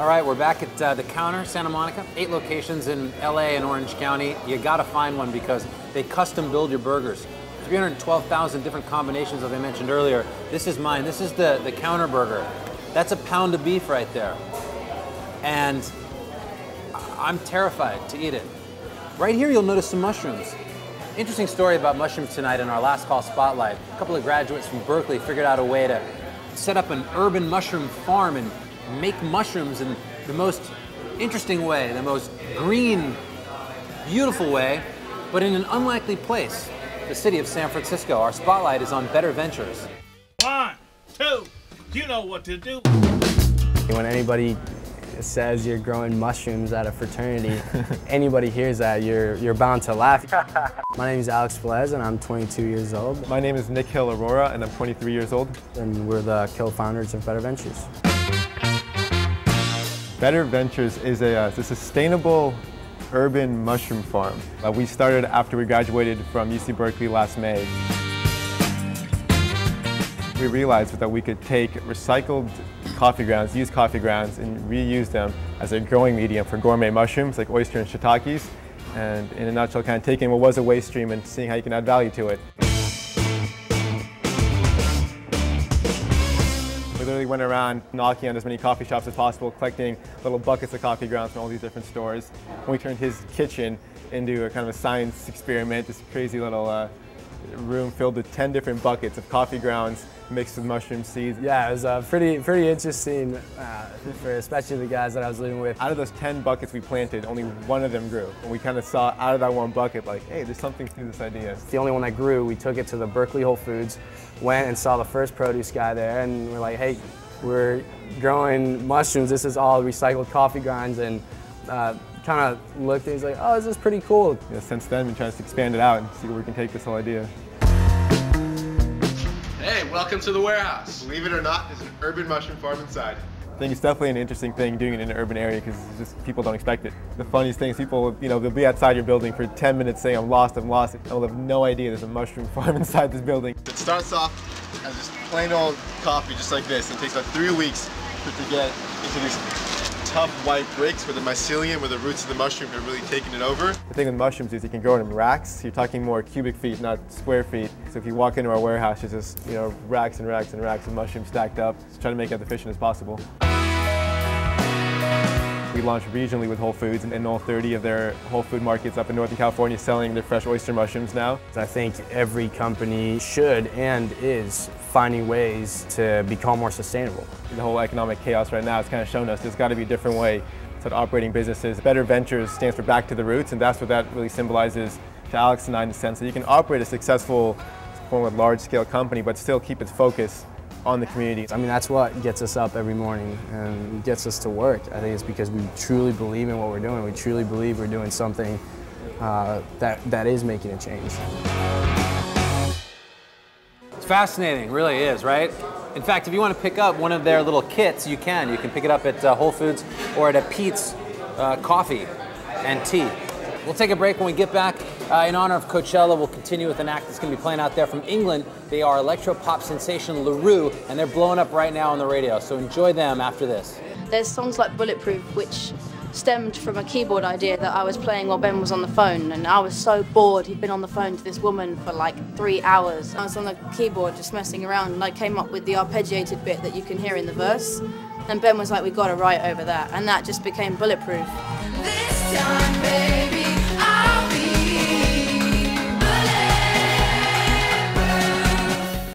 All right, we're back at the Counter, Santa Monica. 8 locations in LA and Orange County. You gotta find one because they custom build your burgers. 312,000 different combinations, as I mentioned earlier. This is mine. This is the Counter burger. That's a pound of beef right there. And I'm terrified to eat it. Right here, you'll notice some mushrooms. Interesting story about mushrooms tonight in our last call spotlight. A couple of graduates from Berkeley figured out a way to set up an urban mushroom farm and make mushrooms in the most interesting way, the most green, beautiful way, but in an unlikely place, the city of San Francisco. Our spotlight is on Better Ventures. 1, 2, you know what to do. When anybody says you're growing mushrooms at a fraternity, anybody hears that, you're bound to laugh. My name is Alex Velez and I'm 22 years old. My name is Nick Hill Aurora and I'm 23 years old. And we're the co-founders of Better Ventures. Better Ventures is a sustainable urban mushroom farm. We started after we graduated from UC Berkeley last May. We realized that we could take recycled coffee grounds, used coffee grounds, and reuse them as a growing medium for gourmet mushrooms like oyster and shiitakes. And in a nutshell, kind of taking what was a waste stream and seeing how you can add value to it. We literally went around knocking on as many coffee shops as possible, collecting little buckets of coffee grounds from all these different stores. And we turned his kitchen into a kind of a science experiment, this crazy little room filled with 10 different buckets of coffee grounds mixed with mushroom seeds. Yeah, it was pretty interesting, for especially the guys that I was living with. Out of those 10 buckets we planted, only one of them grew. And we kind of saw out of that one bucket, like, hey, there's something to this idea. It's the only one that grew. We took it to the Berkeley Whole Foods, went and saw the first produce guy there, and we're like, hey, we're growing mushrooms. This is all recycled coffee grounds, and kind of looked and he's like, oh, this is pretty cool. Yeah, since then, we've been trying to expand it out and see where we can take this whole idea. Hey, welcome to the warehouse. Believe it or not, there's an urban mushroom farm inside. I think it's definitely an interesting thing doing it in an urban area because just people don't expect it. The funniest thing is people, they'll be outside your building for 10 minutes saying, I'm lost, and they'll have no idea there's a mushroom farm inside this building. It starts off as just plain old coffee, just like this, and it takes about 3 weeks for it to get into these tough white bricks where the mycelium, where the roots of the mushroom are really taking it over. The thing with mushrooms is you can grow it in racks. You're talking more cubic feet, not square feet. So if you walk into our warehouse, there's just racks and racks and racks of mushrooms stacked up. Just trying to make it as efficient as possible. We launched regionally with Whole Foods and all 30 of their Whole Food markets up in Northern California selling their fresh oyster mushrooms now. I think every company should and is finding ways to become more sustainable. The whole economic chaos right now has kind of shown us there's got to be a different way to operating businesses. Better Ventures stands for back to the roots, and that's what that really symbolizes to Alex and I in the sense that you can operate a successful, large-scale company but still keep its focus on the community. I mean, that's what gets us up every morning and gets us to work. I think it's because we truly believe in what we're doing. We truly believe we're doing something that is making a change. It's fascinating, really is, right? In fact, if you want to pick up one of their little kits, you can. You can pick it up at Whole Foods or at Pete's Coffee and Tea. We'll take a break. When we get back. In honor of Coachella, we'll continue with an act that's going to be playing out there from England. They are electro-pop sensation LaRue, and they're blowing up right now on the radio, so enjoy them after this. There's songs like Bulletproof, which stemmed from a keyboard idea that I was playing while Ben was on the phone, and I was so bored. He'd been on the phone to this woman for like 3 hours. I was on the keyboard just messing around, and I came up with the arpeggiated bit that you can hear in the verse, and Ben was like, we got to write over that, and that just became Bulletproof.